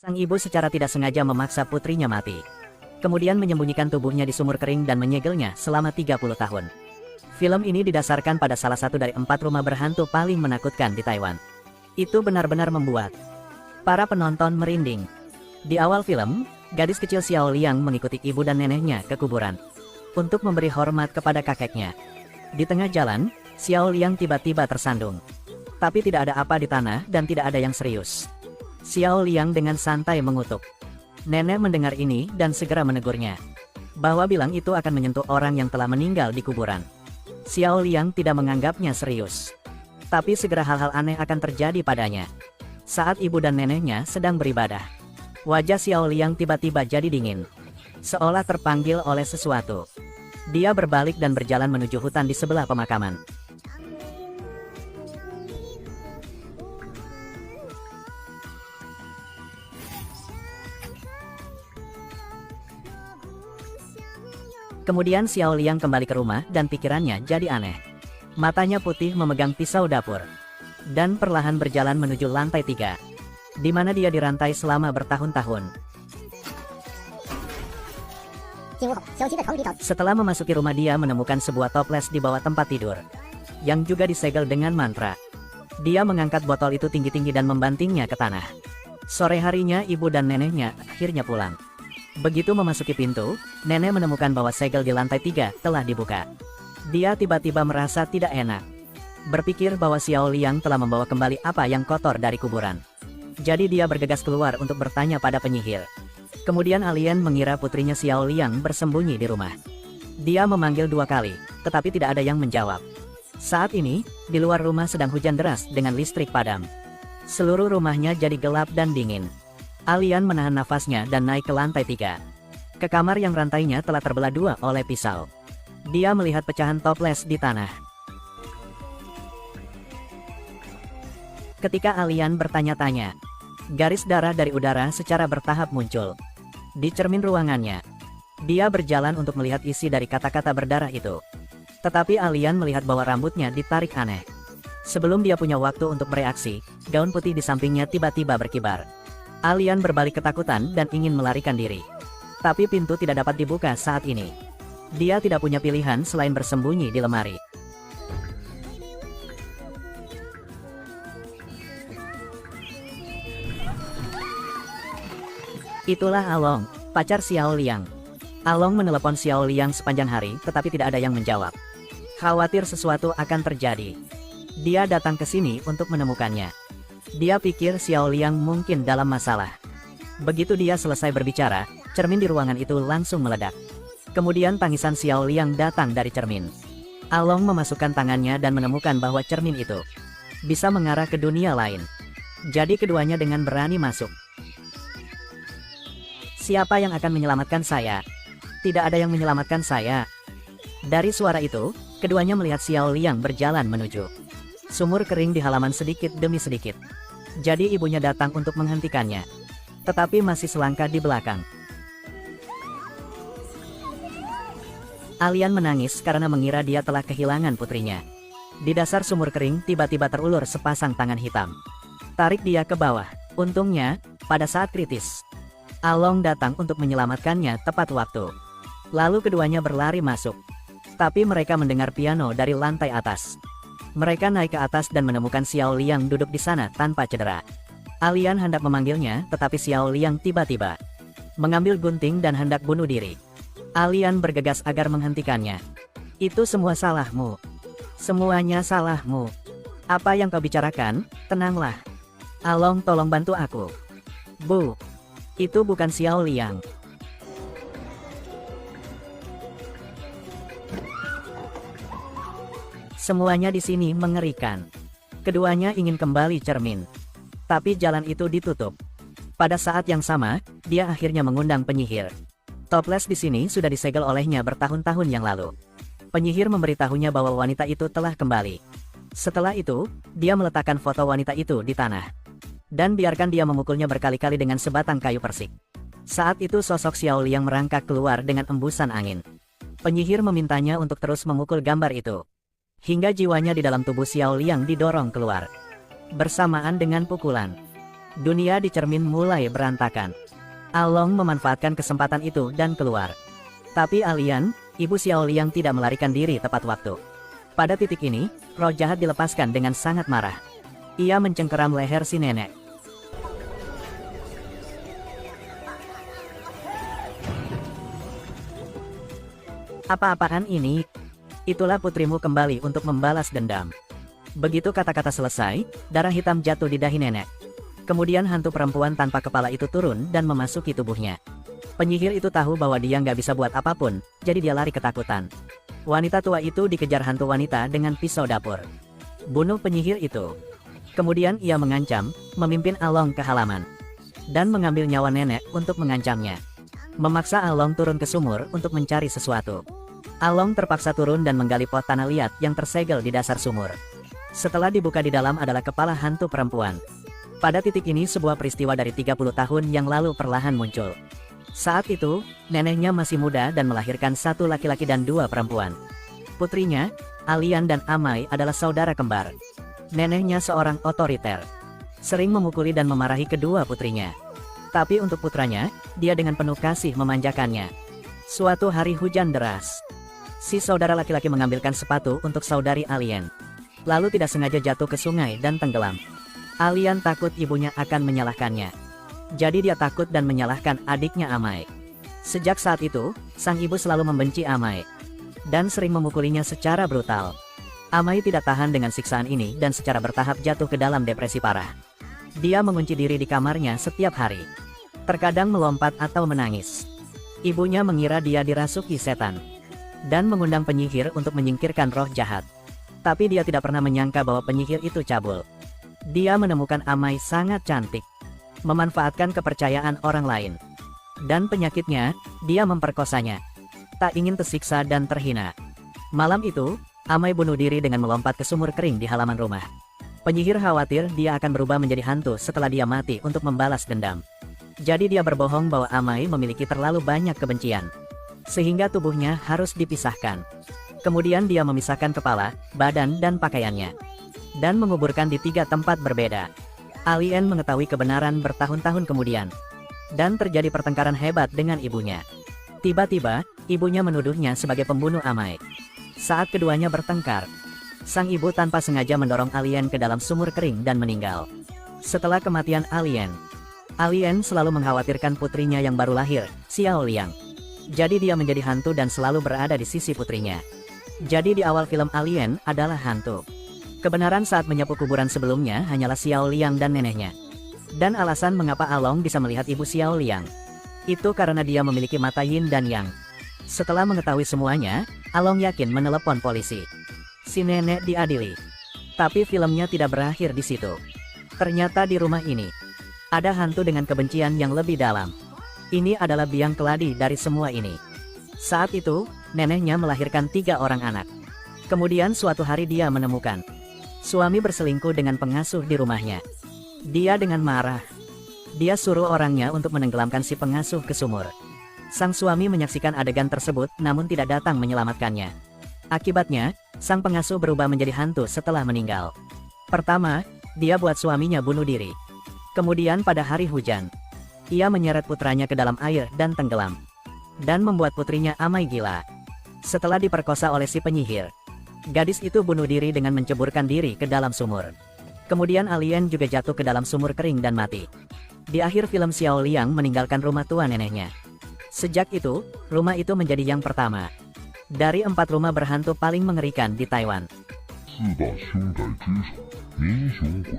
Sang ibu secara tidak sengaja memaksa putrinya mati. Kemudian menyembunyikan tubuhnya di sumur kering dan menyegelnya selama 30 tahun. Film ini didasarkan pada salah satu dari 4 rumah berhantu paling menakutkan di Taiwan. Itu benar-benar membuat para penonton merinding. Di awal film, gadis kecil Xiao Liang mengikuti ibu dan neneknya ke kuburan untuk memberi hormat kepada kakeknya. Di tengah jalan, Xiao Liang tiba-tiba tersandung. Tapi tidak ada apa di tanah dan tidak ada yang serius. Xiao Liang dengan santai mengutuk. Nenek mendengar ini dan segera menegurnya bahwa bilang itu akan menyentuh orang yang telah meninggal di kuburan. Xiao Liang tidak menganggapnya serius. Tapi segera hal-hal aneh akan terjadi padanya. Saat ibu dan neneknya sedang beribadah, wajah Xiao Liang tiba-tiba jadi dingin, seolah terpanggil oleh sesuatu. Dia berbalik dan berjalan menuju hutan di sebelah pemakaman. Kemudian Xiao Liang kembali ke rumah dan pikirannya jadi aneh. Matanya putih memegang pisau dapur dan perlahan berjalan menuju lantai 3, di mana dia dirantai selama bertahun-tahun. Setelah memasuki rumah, dia menemukan sebuah toples di bawah tempat tidur yang juga disegel dengan mantra. Dia mengangkat botol itu tinggi-tinggi dan membantingnya ke tanah. Sore harinya ibu dan neneknya akhirnya pulang. Begitu memasuki pintu, nenek menemukan bahwa segel di lantai 3 telah dibuka. Dia tiba-tiba merasa tidak enak. Berpikir bahwa Xiao Liang telah membawa kembali apa yang kotor dari kuburan. Jadi dia bergegas keluar untuk bertanya pada penyihir. Kemudian alien mengira putrinya Xiao Liang bersembunyi di rumah. Dia memanggil 2 kali, tetapi tidak ada yang menjawab. Saat ini, di luar rumah sedang hujan deras dengan listrik padam. Seluruh rumahnya jadi gelap dan dingin. Alien menahan nafasnya dan naik ke lantai 3. Ke kamar yang rantainya telah terbelah 2 oleh pisau. Dia melihat pecahan toples di tanah. Ketika alien bertanya-tanya, garis darah dari udara secara bertahap muncul di cermin ruangannya. Dia berjalan untuk melihat isi dari kata-kata berdarah itu. Tetapi alien melihat bahwa rambutnya ditarik aneh. Sebelum dia punya waktu untuk bereaksi, gaun putih di sampingnya tiba-tiba berkibar. Alien berbalik ketakutan dan ingin melarikan diri. Tapi pintu tidak dapat dibuka saat ini. Dia tidak punya pilihan selain bersembunyi di lemari. Itulah Along, pacar Xiao Liang. Along menelepon Xiao Liang sepanjang hari, tetapi tidak ada yang menjawab. Khawatir sesuatu akan terjadi. Dia datang ke sini untuk menemukannya. Dia pikir Xiao Liang mungkin dalam masalah. Begitu dia selesai berbicara, cermin di ruangan itu langsung meledak. Kemudian tangisan Xiao Liang datang dari cermin. Along memasukkan tangannya dan menemukan bahwa cermin itu bisa mengarah ke dunia lain. Jadi keduanya dengan berani masuk. Siapa yang akan menyelamatkan saya? Tidak ada yang menyelamatkan saya. Dari suara itu, keduanya melihat Xiao Liang berjalan menuju sumur kering di halaman sedikit demi sedikit. Jadi ibunya datang untuk menghentikannya. Tetapi masih selangkah di belakang. Alien menangis karena mengira dia telah kehilangan putrinya. Di dasar sumur kering tiba-tiba terulur sepasang tangan hitam. Tarik dia ke bawah. Untungnya, pada saat kritis, Along datang untuk menyelamatkannya tepat waktu. Lalu keduanya berlari masuk. Tapi mereka mendengar piano dari lantai atas. Mereka naik ke atas dan menemukan Xiao Liang duduk di sana tanpa cedera. Alien hendak memanggilnya, tetapi Xiao Liang tiba-tiba mengambil gunting dan hendak bunuh diri. Alien bergegas agar menghentikannya. Itu semua salahmu. Semuanya salahmu. Apa yang kau bicarakan? Tenanglah. Along, tolong bantu aku. Bu. Itu bukan Xiao Liang. Semuanya di sini mengerikan. Keduanya ingin kembali cermin. Tapi jalan itu ditutup. Pada saat yang sama, dia akhirnya mengundang penyihir. Toples di sini sudah disegel olehnya bertahun-tahun yang lalu. Penyihir memberitahunya bahwa wanita itu telah kembali. Setelah itu, dia meletakkan foto wanita itu di tanah. Dan biarkan dia memukulnya berkali-kali dengan sebatang kayu persik. Saat itu sosok Xiao Liang merangkak keluar dengan embusan angin. Penyihir memintanya untuk terus memukul gambar itu. Hingga jiwanya di dalam tubuh Xiao Liang didorong keluar. Bersamaan dengan pukulan, Dunia di cermin mulai berantakan. Along memanfaatkan kesempatan itu dan keluar. Tapi Alian, ibu Xiao Liang tidak melarikan diri tepat waktu. Pada titik ini, roh jahat dilepaskan dengan sangat marah. Ia mencengkeram leher si nenek. Apa-apaan ini? Itulah putrimu kembali untuk membalas dendam. Begitu kata-kata selesai, darah hitam jatuh di dahi nenek. Kemudian hantu perempuan tanpa kepala itu turun dan memasuki tubuhnya. Penyihir itu tahu bahwa dia nggak bisa buat apapun, jadi dia lari ketakutan. Wanita tua itu dikejar hantu wanita dengan pisau dapur. Bunuh penyihir itu. Kemudian ia mengancam, memimpin Along ke halaman. Dan mengambil nyawa nenek untuk mengancamnya. Memaksa Along turun ke sumur untuk mencari sesuatu. Along terpaksa turun dan menggali pot tanah liat yang tersegel di dasar sumur. Setelah dibuka di dalam adalah kepala hantu perempuan. Pada titik ini sebuah peristiwa dari 30 tahun yang lalu perlahan muncul. Saat itu, neneknya masih muda dan melahirkan satu laki-laki dan dua perempuan. Putrinya, Alian dan Amai adalah saudara kembar. Neneknya seorang otoriter. Sering memukuli dan memarahi kedua putrinya. Tapi untuk putranya, dia dengan penuh kasih memanjakannya. Suatu hari hujan deras. Si saudara laki-laki mengambilkan sepatu untuk saudari Alian. Lalu tidak sengaja jatuh ke sungai dan tenggelam. Alian takut ibunya akan menyalahkannya. Jadi dia takut dan menyalahkan adiknya Amai. Sejak saat itu, sang ibu selalu membenci Amai. Dan sering memukulinya secara brutal. Amai tidak tahan dengan siksaan ini dan secara bertahap jatuh ke dalam depresi parah. Dia mengunci diri di kamarnya setiap hari. Terkadang melompat atau menangis. Ibunya mengira dia dirasuki setan. Dan mengundang penyihir untuk menyingkirkan roh jahat. Tapi dia tidak pernah menyangka bahwa penyihir itu cabul. Dia menemukan Amai sangat cantik. Memanfaatkan kepercayaan orang lain. Dan penyakitnya, dia memperkosanya. Tak ingin tersiksa dan terhina. Malam itu, Amai bunuh diri dengan melompat ke sumur kering di halaman rumah. Penyihir khawatir dia akan berubah menjadi hantu setelah dia mati untuk membalas dendam. Jadi dia berbohong bahwa Amai memiliki terlalu banyak kebencian. Sehingga tubuhnya harus dipisahkan. Kemudian dia memisahkan kepala, badan dan pakaiannya. Dan menguburkan di 3 tempat berbeda. Alian mengetahui kebenaran bertahun-tahun kemudian. Dan terjadi pertengkaran hebat dengan ibunya. Tiba-tiba, ibunya menuduhnya sebagai pembunuh Amai. Saat keduanya bertengkar, sang ibu tanpa sengaja mendorong Alian ke dalam sumur kering dan meninggal. Setelah kematian Alian selalu mengkhawatirkan putrinya yang baru lahir, Xiao Liang. Jadi dia menjadi hantu dan selalu berada di sisi putrinya. Jadi di awal film Alian adalah hantu. Kebenaran saat menyapu kuburan sebelumnya hanyalah Xiao Liang dan neneknya. Dan alasan mengapa Along bisa melihat ibu Xiao Liang. Itu karena dia memiliki mata yin dan yang. Setelah mengetahui semuanya, Along yakin menelepon polisi. Si nenek diadili. Tapi filmnya tidak berakhir di situ. Ternyata di rumah ini, ada hantu dengan kebencian yang lebih dalam. Ini adalah biang keladi dari semua ini. Saat itu, neneknya melahirkan 3 orang anak. Kemudian suatu hari dia menemukan suami berselingkuh dengan pengasuh di rumahnya. Dia dengan marah. Dia suruh orangnya untuk menenggelamkan si pengasuh ke sumur. Sang suami menyaksikan adegan tersebut namun tidak datang menyelamatkannya. Akibatnya, sang pengasuh berubah menjadi hantu setelah meninggal. Pertama, dia buat suaminya bunuh diri. Kemudian pada hari hujan, ia menyeret putranya ke dalam air dan tenggelam. Dan membuat putrinya Amai gila. Setelah diperkosa oleh si penyihir, gadis itu bunuh diri dengan menceburkan diri ke dalam sumur. Kemudian Alian juga jatuh ke dalam sumur kering dan mati. Di akhir film Xiao Liang meninggalkan rumah tua neneknya. Sejak itu, rumah itu menjadi yang pertama dari 4 rumah berhantu paling mengerikan di Taiwan. 4大凶宅之首，民雄鬼。